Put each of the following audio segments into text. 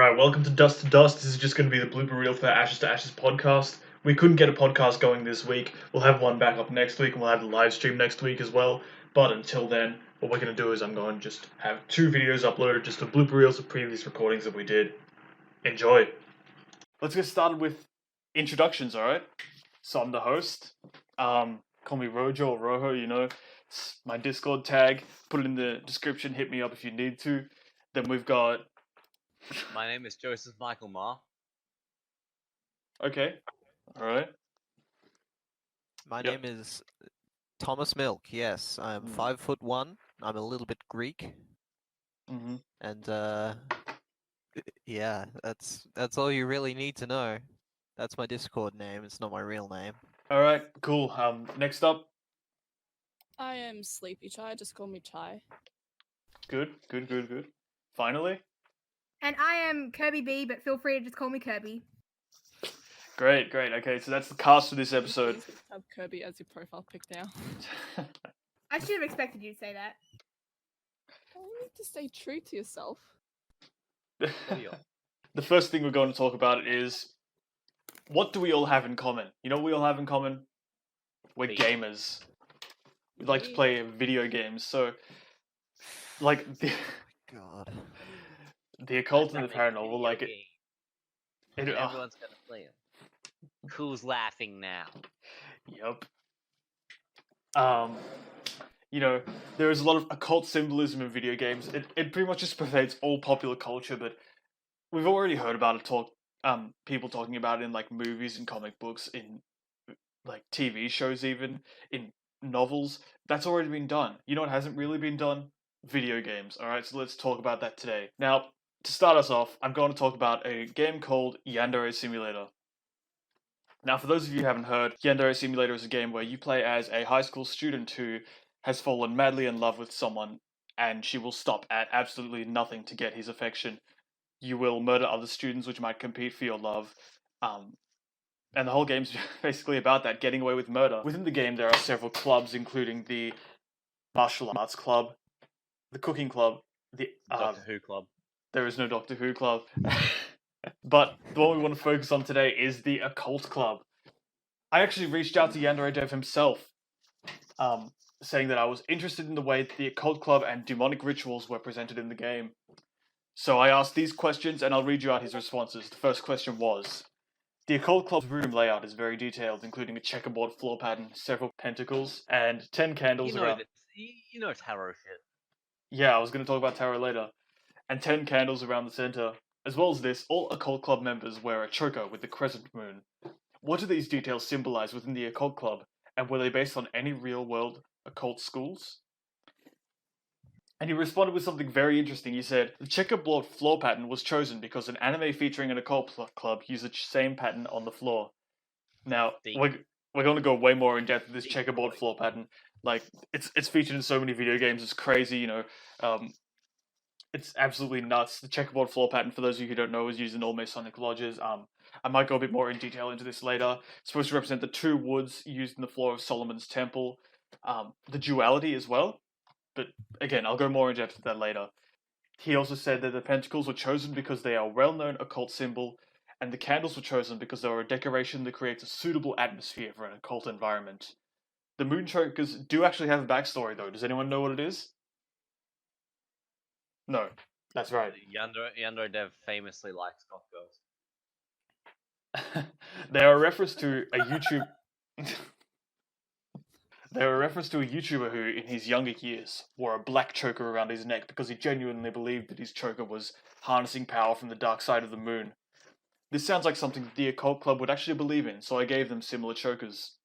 Alright, welcome to Dust. This is just going to be the blooper reel for Ashes to Ashes podcast. We couldn't get a podcast going this week. We'll have one back up next week, and we'll have the live stream next week as well. But until then, what we're going to do is I'm going to just have two videos uploaded, just the blooper reels of previous recordings that we did. Enjoy. Let's get started with introductions, alright? So I'm the host. Call me Rojo or Rojo, It's my Discord tag. Put it in the description, hit me up if you need to. Then we've got... My name is Joseph Michael Marr. Okay, alright. My name is Thomas Milk. Yes, I'm 5'1". I'm a little bit Greek. Mm-hmm. And yeah, that's all you really need to know. That's my Discord name. It's not my real name. Alright, cool. Next up. I am Sleepy Chai, just call me Chai. Good. Finally. And I am Kirby B, but feel free to just call me Kirby. Great. Okay, so that's the cast for this episode. Please have Kirby as your profile pic now. I should have expected you to say that. You need to stay true to yourself. The first thing we're going to talk about is, what do we all have in common? You know what we all have in common? We're gamers. We like to play video games, so... Like, the... God. The occult and the paranormal, like it... Everyone's gonna play them. Who's laughing now? Yep. There is a lot of occult symbolism in video games. It pretty much just pervades all popular culture, but we've already heard about it people talking about it in like movies and comic books, in like TV shows, even in novels. That's already been done. You know what hasn't really been done? Video games. Alright, so let's talk about that today. Now, to start us off, I'm going to talk about a game called Yandere Simulator. Now, for those of you who haven't heard, Yandere Simulator is a game where you play as a high school student who has fallen madly in love with someone, and she will stop at absolutely nothing to get his affection. You will murder other students which might compete for your love, and the whole game's basically about that, getting away with murder. Within the game, there are several clubs, including the Martial Arts Club, the Cooking Club, the Doctor Who Club. There is no Doctor Who Club. But the one we want to focus on today is the Occult Club. I actually reached out to Yandere Dev himself, saying that I was interested in the way that the Occult Club and demonic rituals were presented in the game. So I asked these questions, and I'll read you out his responses. The first question was, the Occult Club's room layout is very detailed, including a checkerboard floor pattern, several pentacles, and 10 candles around... You know tarot shit. Yeah, I was going to talk about tarot later. And 10 candles around the center. As well as this, all Occult Club members wear a choker with the crescent moon. What do these details symbolize within the Occult Club, and were they based on any real-world occult schools? And he responded with something very interesting. He said, the checkerboard floor pattern was chosen because an anime featuring an Occult Club used the same pattern on the floor. Now, we're going to go way more in depth with this checkerboard floor pattern. Like, it's featured in so many video games, it's crazy, it's absolutely nuts. The checkerboard floor pattern, for those of you who don't know, is used in all Masonic lodges. I might go a bit more in detail into this later. It's supposed to represent the two woods used in the floor of Solomon's temple. The duality as well. But again, I'll go more in depth with that later. He also said that the pentacles were chosen because they are a well-known occult symbol, and the candles were chosen because they are a decoration that creates a suitable atmosphere for an occult environment. The moon chokers do actually have a backstory, though. Does anyone know what it is? No, that's right. Yandere Dev famously likes goth girls. They are a reference to a YouTube... They're a reference to a YouTuber who, in his younger years, wore a black choker around his neck because he genuinely believed that his choker was harnessing power from the dark side of the moon. This sounds like something the Occult Club would actually believe in, so I gave them similar chokers.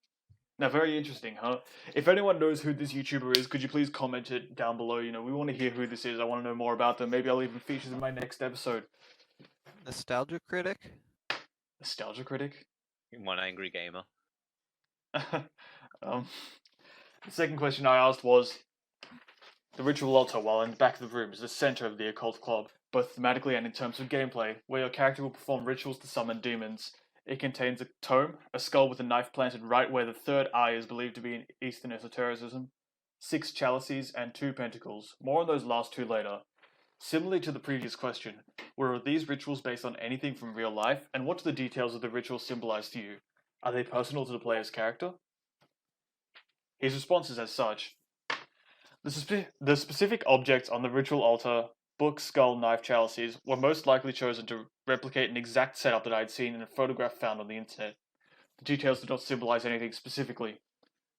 Now, very interesting, huh? If anyone knows who this YouTuber is, could you please comment it down below? We want to hear who this is. I want to know more about them. Maybe I'll even feature them in my next episode. Nostalgia Critic? Nostalgia Critic? One angry gamer. The second question I asked was, the ritual altar, while in the back of the room, is the center of the Occult Club, both thematically and in terms of gameplay, where your character will perform rituals to summon demons. It contains a tome, a skull with a knife planted right where the third eye is believed to be in Eastern esotericism, 6 chalices, and 2 pentacles. More on those last 2 later. Similarly to the previous question, were these rituals based on anything from real life, and what do the details of the ritual symbolize to you? Are they personal to the player's character? His response is as such. The specific objects on the ritual altar, book, skull, knife, chalices, were most likely chosen to replicate an exact setup that I had seen in a photograph found on the internet. The details do not symbolize anything specifically.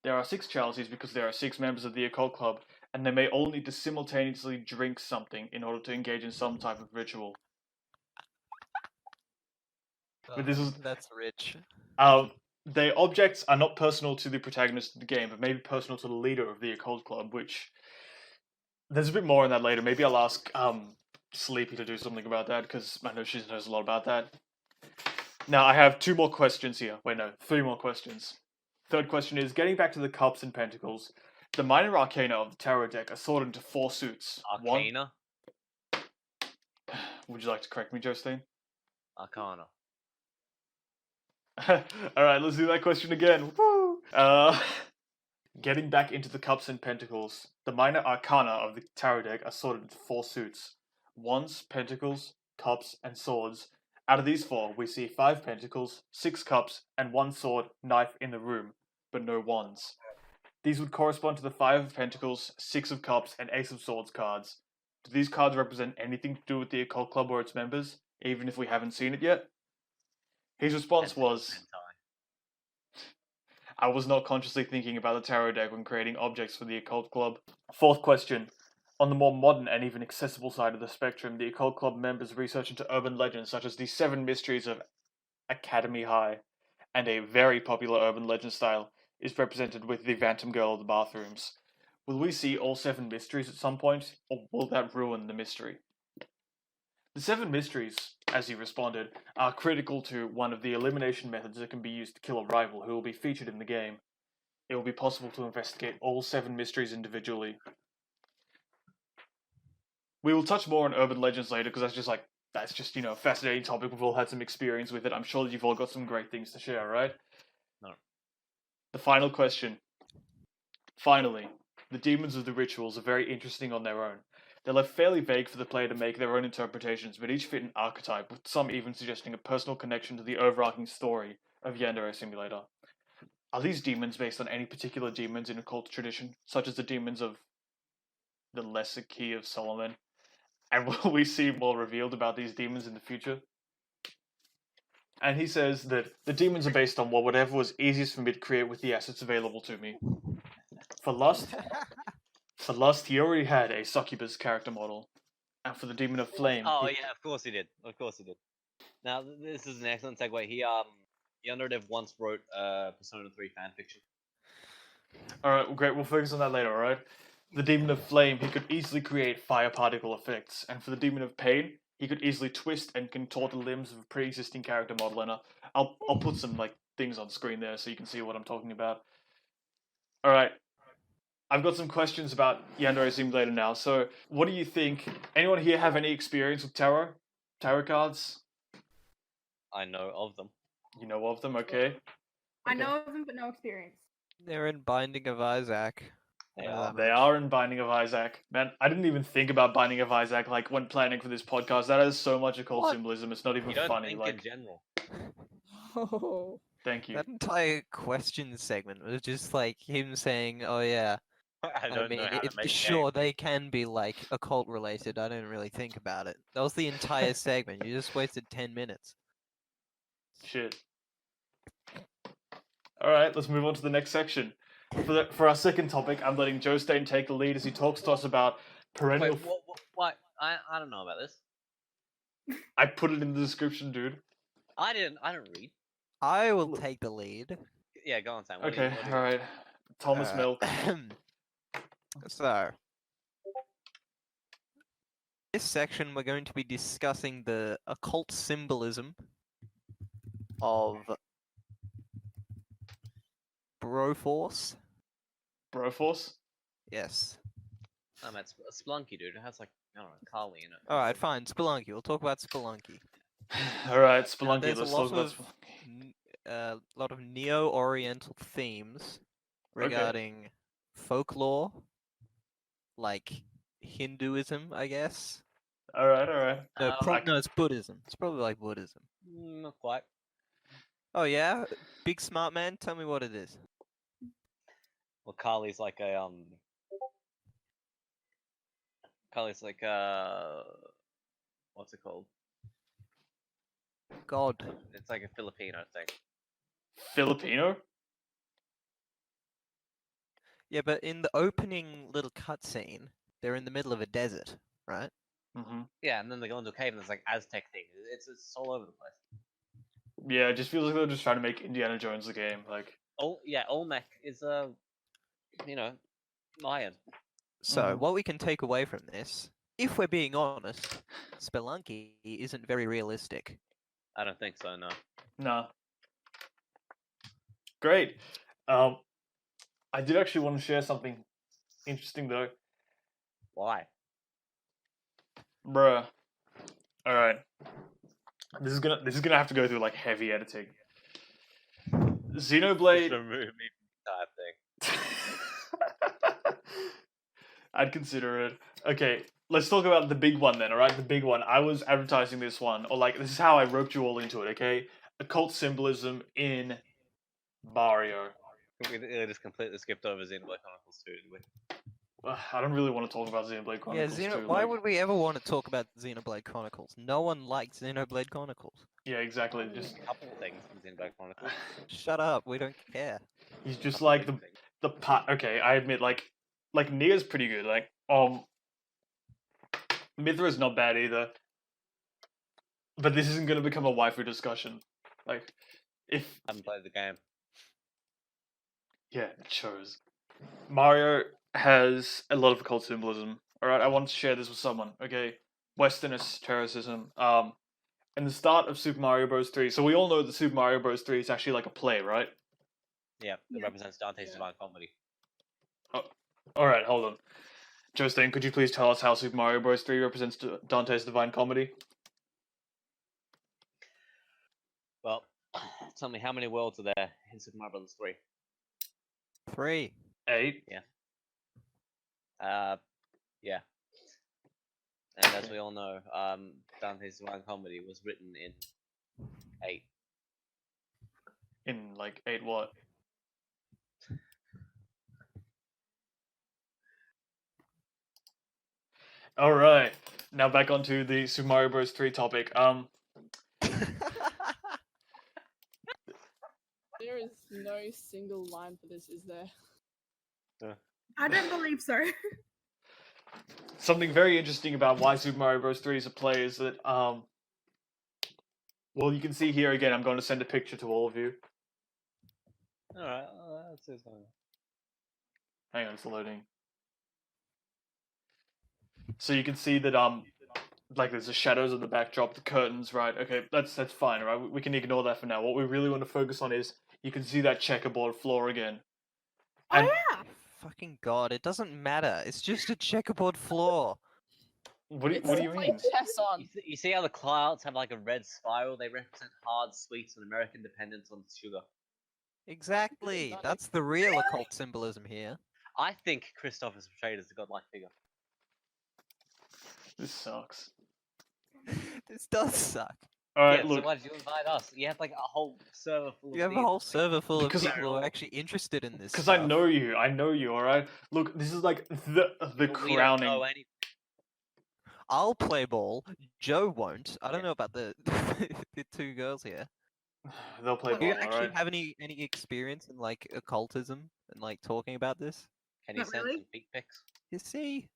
There are 6 chalices because there are 6 members of the Occult Club, and they may all need to simultaneously drink something in order to engage in some type of ritual. But this is That's rich. the objects are not personal to the protagonist of the game, but maybe personal to the leader of the Occult Club, which there's a bit more on that later. Maybe I'll ask Sleepy to do something about that, because I know she knows a lot about that. Now, I have 2 more questions here. Wait, no, 3 more questions. Third question is, getting back to the Cups and Pentacles, the minor arcana of the tarot deck are sorted into 4 suits. Arcana? Would you like to correct me, Justine? Arcana. Alright, let's do that question again. Woo! Getting back into the Cups and Pentacles, the minor arcana of the tarot deck are sorted into 4 suits. Wands, Pentacles, Cups, and Swords. Out of these 4, we see 5 Pentacles, 6 Cups, and 1 Sword, Knife in the room, but no Wands. These would correspond to the 5 of Pentacles, 6 of Cups, and Ace of Swords cards. Do these cards represent anything to do with the Occult Club or its members, even if we haven't seen it yet? His response was, I was not consciously thinking about the tarot deck when creating objects for the Occult Club. Fourth question. On the more modern and even accessible side of the spectrum, the Occult Club members research into urban legends such as the 7 Mysteries of Academy High, and a very popular urban legend style is represented with the Phantom Girl of the bathrooms. Will we see all 7 mysteries at some point, or will that ruin the mystery? The 7 mysteries, as he responded, are critical to one of the elimination methods that can be used to kill a rival who will be featured in the game. It will be possible to investigate all 7 mysteries individually. We will touch more on urban legends later, because that's just a fascinating topic. We've all had some experience with it. I'm sure that you've all got some great things to share, right? No. The final question. Finally, the demons of the rituals are very interesting on their own. They're left fairly vague for the player to make their own interpretations, but each fit an archetype, with some even suggesting a personal connection to the overarching story of Yandere Simulator. Are these demons based on any particular demons in occult tradition, such as the demons of the Lesser Key of Solomon? And will we see more revealed about these demons in the future? And he says that the demons are based on whatever was easiest for me to create with the assets available to me. For Lust, he already had a succubus character model. And for the Demon of Flame... Oh, yeah, of course he did. Of course he did. Now, this is an excellent segue. He Underdev once wrote Persona 3 fanfiction. Alright, great. We'll focus on that later, alright? The Demon of Flame, he could easily create fire particle effects. And for the Demon of Pain, he could easily twist and contort the limbs of a pre-existing character model. And I'll put some things on screen there so you can see what I'm talking about. Alright. I've got some questions about Yandere Simulator now. So, what do you think? Anyone here have any experience with tarot? Tarot cards? I know of them. You know of them, okay. I know of them, but no experience. They're in Binding of Isaac. They are in Binding of Isaac. Man, I didn't even think about Binding of Isaac when planning for this podcast. That has so much occult symbolism. It's not even You don't funny. think in general. Oh. Thank you. That entire question segment was just him saying, "Oh yeah, I don't know how to make sure they can be occult related. I didn't really think about it." That was the entire segment. You just wasted 10 minutes. Shit. Alright, let's move on to the next section. For our second topic, I'm letting Joe Stain take the lead as he talks to us about perennial... Wait, what? I don't know about this. I put it in the description, dude. I don't read. I will take the lead. Yeah, go on, Sam. Okay, alright. Thomas Milk. So, this section we're going to be discussing the occult symbolism of Broforce. Broforce? Yes. Oh, that's Splunky, dude. It has I don't know, Carly in it. Alright, fine. Spelunky. We'll talk about Spelunky. Alright, Spelunky. There's Let's a talk lot about of lot of neo-oriental themes regarding folklore, like Hinduism, I guess, All right. No, Um, no, it's Buddhism. It's probably like Buddhism. Not quite. Oh yeah, big smart man. Tell me what it is. Well, Kali's like a Kali's like what's it called? God. It's like a Filipino thing. Filipino? Yeah, but in the opening little cutscene, they're in the middle of a desert, right? Mm-hmm. Yeah, and then they go into a cave and there's like Aztec thing. It's all over the place. Yeah, it just feels like they're just trying to make Indiana Jones the game. Like, Olmec is you know, Mayan. So Mhm. what we can take away from this, if we're being honest, Spelunky isn't very realistic. I don't think so. No. nah. Great. I did actually want to share something interesting though. Why? Bruh. All right. This is gonna have to go through like heavy editing. Just Xenoblade. remove me from the entire thing. I'd consider it. Okay, let's talk about the big one then. All right, the big one. I was advertising this one, or like this is how I roped you all into it. Okay, occult symbolism in Mario. We just completely skipped over Xenoblade Chronicles 2, did we? I don't really want to talk about Xenoblade Yeah, Chronicles 2. why like- would we ever want to talk about Xenoblade Chronicles? No one likes Xenoblade Chronicles. Yeah, exactly. Just A couple of things from Xenoblade Chronicles. Shut up, we don't care. he's just Couple of like the big things. the part. Okay, I admit, like Nia's pretty good. Like Mithra's not bad either. But this isn't going to become a waifu discussion. Like, if I haven't played the game. yeah, it shows. Mario has a lot of occult symbolism. All right, I want to share this with someone. Okay, Western esotericism. In the start of Super Mario Bros. 3, so we all know that Super Mario Bros. 3 is actually like a play, right? Yeah, it Yeah. represents Dante's Yeah. Divine Comedy. All right, hold on. Jostein, could you please tell us how Super Mario Bros. 3 represents Dante's Divine Comedy? Well, tell me how many worlds are there in Super Mario Bros. 3? 3. 8. Yeah. And as we all know, Dante's Divine Comedy was written in 8. In like 8 what? All right. Now back onto the Super Mario Bros. 3 topic. There is no single line for this, is there? I don't believe so. Something very interesting about why Super Mario Bros. 3 is a play is that well, you can see here again. I'm going to send a picture to all of you. Alright, let's see what's going on. Hang on, it's loading. So you can see that like there's the shadows of the backdrop, the curtains, right? Okay, that's fine, right? We can ignore that for now. What we really want to focus on is you can see that checkerboard floor again. Oh And yeah. Fucking god, it doesn't matter. It's just a checkerboard floor. what It's do to you play mean? chess on. You see how the clouds have like a red spiral? They represent hard sweets and American dependence on sugar. Exactly. Exotic. That's the real occult symbolism here. I think Christoph is portrayed as a godlike figure. This sucks. This does suck. All right, Yeah, look. so why did you invite us? You have like a whole server full of You have a these. whole server full of Because I- people who are actually interested in this. Because I stuff. know you, all right. Look, this is like the But we don't crowning. know anything. I'll play ball. Joe won't. I don't Yeah. know about the the two girls here. They'll play Do you ball, actually alright. have any experience in like occultism and like talking about this? Can you Not send really. some feet pics? You see,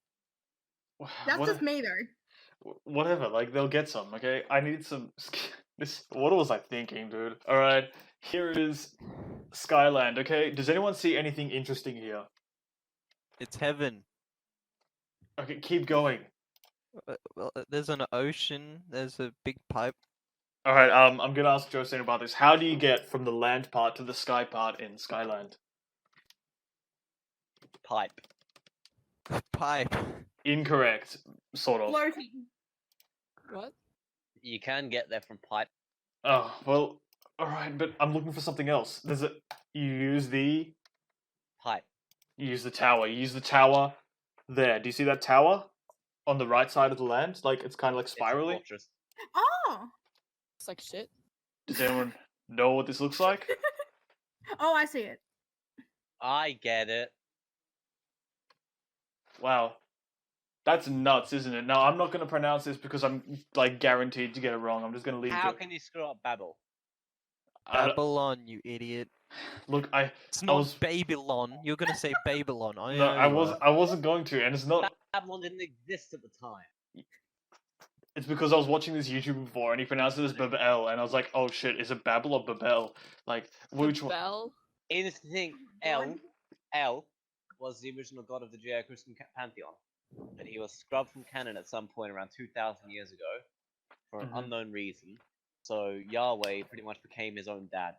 That's What- just me though. Whatever, like they'll get some. Okay, I need some. This. What was I thinking, dude? All right, here it is, Skyland. Okay, does anyone see anything interesting here? it's heaven. Okay, keep going. Well, there's an ocean. There's a big pipe. All right, I'm gonna ask Josephine about this. How do you get from the land part to the sky part in Skyland? Pipe. Pipe. Incorrect, sort of. Floating. What? You can get there from pipe. Oh well, all right, but I'm looking for something else. There's a. You use the Pipe. tower. You use the tower there. Do you see that tower? on the right side of the land. Like it's kind of like It's a spirally. fortress. Oh. It's like shit. Does anyone know what this looks like? Oh, I see it. I get it. Wow. That's nuts, isn't it? Now I'm not going to pronounce this because I'm like guaranteed to get it wrong. I'm just going to leave How it. can you screw up Babel? Babylon, you idiot. Look, It's I not was Babylon. You're gonna say Babylon. I no, know you are. I wasn't going to, and it's not. Babylon didn't exist at the time. It's because I was watching this YouTube before, and he pronounced it as Babel, and I was like, oh shit, is it Babel or Babel? Like which one? Bell. Interesting. El was the original god of the Judeo-Christian pantheon, but he was scrubbed from canon at some point around 2,000 years ago for an Mhm. unknown reason. So Yahweh pretty much became his own dad.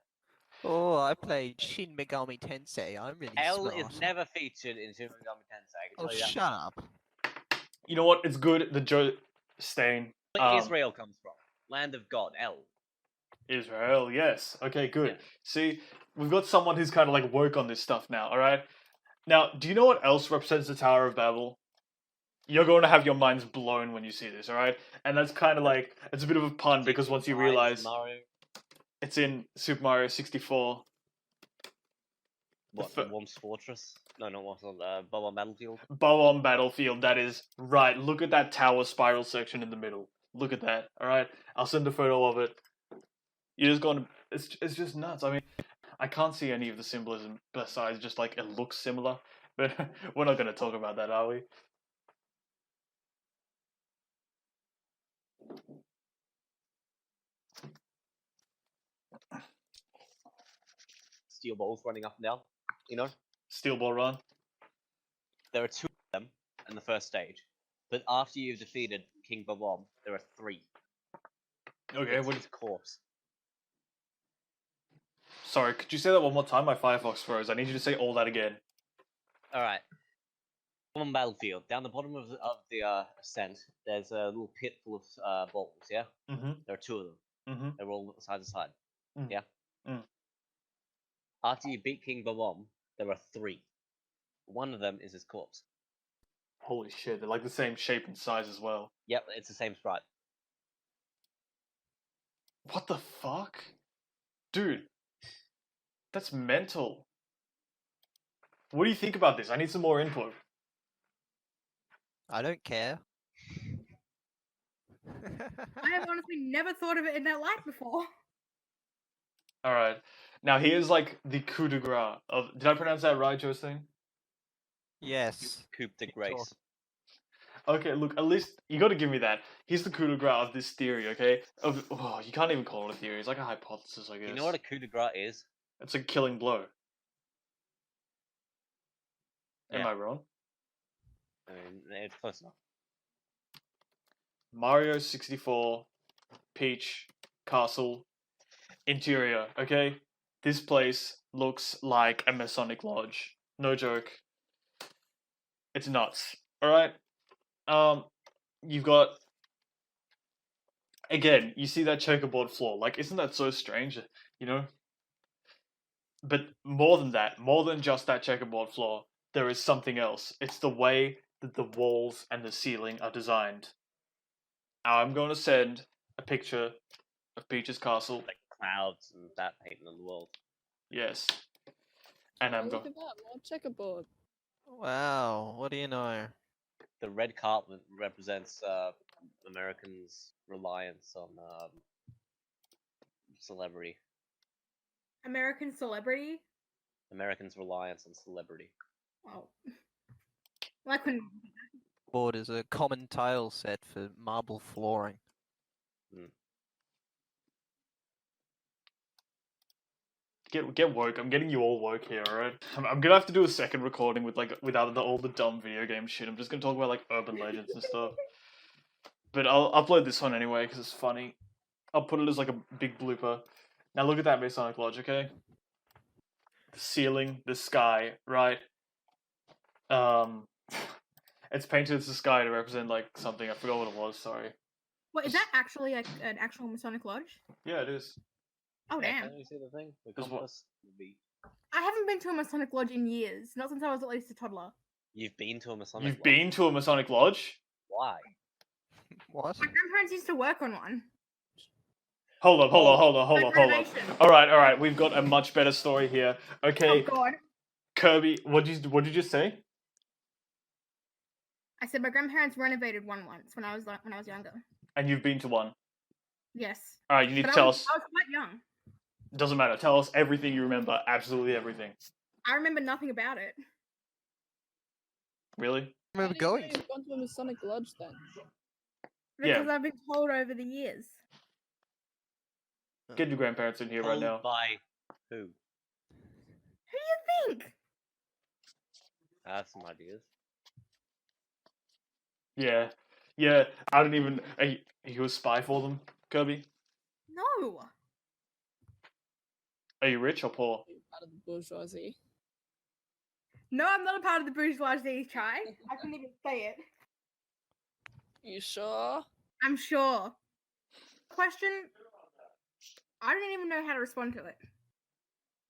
Oh, I played Shin Megami Tensei. I'm really El smart. is never featured in Shin Megami Tensei. I can Oh, tell you that. shut up. You know what? It's good. The Joe Stain. Where Israel comes from, land of God, El. Israel, yes. Okay, good. Yeah. See, we've got someone who's kind of like work on this stuff now. All right. Now, do you know what else represents the Tower of Babel? You're going to have your minds blown when you see this. All right, and that's kind of like it's a bit of a pun because once you realize Mario, it's in Super Mario 64. what, fir- Worm's Fortress? No, not what's on Bob-on Battlefield. Bow-on Battlefield, that is right. Look at that tower spiral section in the middle. Look at that. All right, I'll send a photo of it. You're just going to. It's just nuts. I mean, I can't see any of the symbolism besides just like it looks similar. But we're not going to talk about that, are we? Steel balls running up and down. You know, Steel Ball Run. there are two of them in the first stage, but after you've defeated King Bob, there are three. Okay, It's what? his corpse. Sorry, could you say that one more time? My Firefox froze. I need you to say all that again. All right. On Battlefield, down the bottom of the ascent, there's a little pit full of balls. Yeah, Mm-hmm. there are two of them. Mm-hmm. They're all side to side. Mm. Yeah. Mm. After you beat King Bob, there are three. One of them is his corpse. Holy shit, they're like the same shape and size as well. Yep, it's the same sprite. What the fuck? Dude, that's mental. What do you think about this? I need some more input. I don't care. I have honestly never thought of it in that light before. Alright. Now here's like the coup de grace of. Did I pronounce that right, Josephine? Yes. Coupe de Keep Grace. talking. Okay, look, at least you gotta give me that. Here's the coup de grace of this theory, okay? You can't even call it a theory, it's like a hypothesis, I guess. You know what a coup de grace is? It's a killing blow. Am Yeah. I wrong? I mean, it's close enough. Mario 64, Peach, Castle, interior, okay? This place looks like a Masonic lodge. No joke. It's nuts. Alright? You've got... Again, you see that checkerboard floor. Like, isn't that so strange? You know? But more than that, more than just that checkerboard floor, there is something else. It's the way that the walls and the ceiling are designed. Now, I'm going to send a picture of Peach's castle. Like clouds and that painting on the wall. Yes. And Oh, I'm look going... at that, more checkerboard. Wow, what do you know? The red carpet represents Americans' reliance on celebrity. American celebrity? Americans' reliance on celebrity. Oh. Well, I couldn't. Board is a common tile set for marble flooring. Get woke. I'm getting you all woke here, alright? I'm gonna have to do a second recording with without all the dumb video game shit. I'm just gonna talk about like urban legends and stuff. But I'll upload this one anyway because it's funny. I'll put it as like a big blooper. Now look at that Masonic Lodge, okay? The ceiling, the sky, right? It's painted as the sky to represent like something. I forgot what it was. Sorry. What, is that actually an actual Masonic lodge? Yeah, it is. Oh, Yeah, damn. can you see the thing? The There's what? compass. I haven't been to a Masonic lodge in years. Not since I was at least a toddler. You've been to a Masonic You've lodge. been to a Masonic Lodge? Why? What? My grandparents used to work on one. Hold on. Like renovation. All right. We've got a much better story here. Okay, Oh God. Kirby, what did you just say? I said my grandparents renovated one once when I was younger. And you've been to one. Yes. All right, you need But to tell I us. was quite young. Doesn't matter. Tell us everything you remember. Absolutely everything. I remember nothing about it. Really? I remember going. You've gone to one with Sonic Lodge then. Yeah. Because I've been told over the years. Get your grandparents in here right Told now. by who? Who do you think? I have some ideas. Yeah. I don't even. Are you a spy for them, Kirby? No. Are you rich or poor? You're part of the bourgeoisie. No, I'm not a part of the bourgeoisie, Chai. I couldn't even say it. You sure? I'm sure. Question. I don't even know how to respond to it.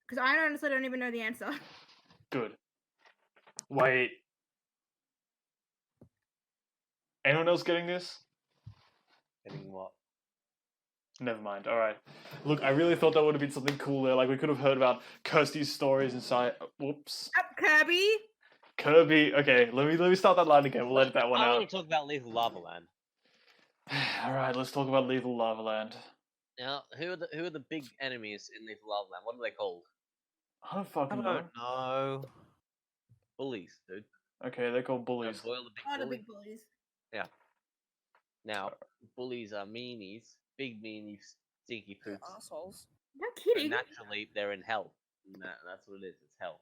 Because I honestly don't even know the answer. Good. Wait. Anyone else getting this? Getting what? Never mind. All right. Look, I really thought that would have been something cool there. Like we could have heard about Kirsty's stories inside. Whoops. Up, Kirby. Kirby. Okay, let me start that line again. We'll edit that one I out. want to talk about Lethal Lava Land. All right, let's talk about Lethal Lava Land. Now, who are the big enemies in Lethal Lava Land? What are they called? I don't I fucking know. don't know. Bullies, dude. Okay, they're called Now, bullies. boil the big Oh, the bully. big bullies. Now, bullies are meanies, big meanies, stinky They're poops. assholes. No And kidding. naturally, they're in hell. And that's what it is. It's hell.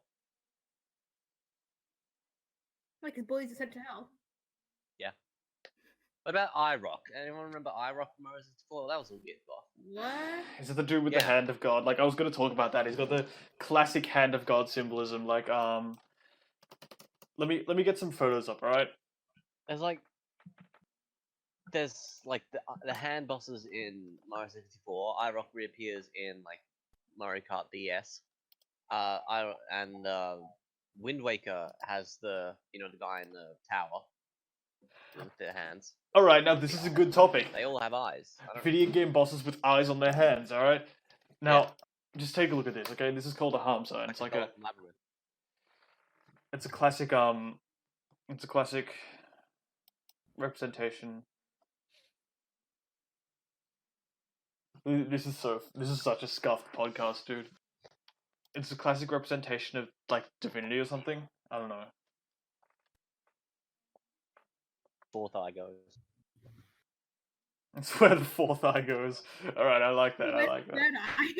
Like his bullies are sent to hell. What about IROC? Anyone remember IROC from Mario 64? That was a weird boss. What? Is it the dude with the Yeah. hand of God? Like I was gonna talk about that. He's got the classic hand of God symbolism. Like let me get some photos up. All right. There's like the hand bosses in Mario 64. IROC reappears in like Mario Kart DS. Wind Waker has the guy in the tower with their hands. All right. Now this is a good topic. They all have eyes. I don't Video game bosses with eyes on their hands. All right. Now just take a look at this. Okay, this is called a harm zone. It's like a labyrinth. it's a classic representation. This is such a scuffed podcast, dude. It's a classic representation of like divinity or something. I don't know. Fourth eye goes. It's where the fourth eye goes. All right, I like that. I Where's like the that. third eye?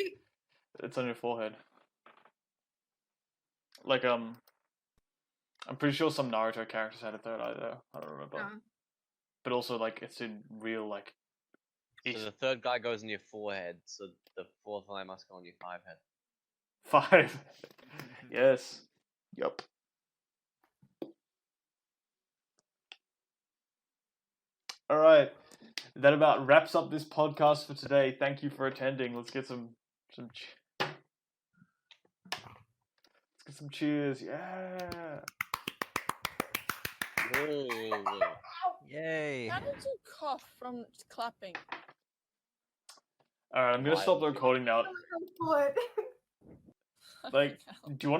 It's on your forehead. Like I'm pretty sure some Naruto characters had a third eye though. I don't remember. Oh. But also like it's in real like. So the third guy goes on your forehead, so the fourth eye must go on your five head. 5. Yes. Yup. All right. That about wraps up this podcast for today. Thank you for attending. Let's get some cheers. Yeah. Yay. How did you cough from clapping? All right, I'm going to stop the recording now. What? Like, Fucking hell. do you want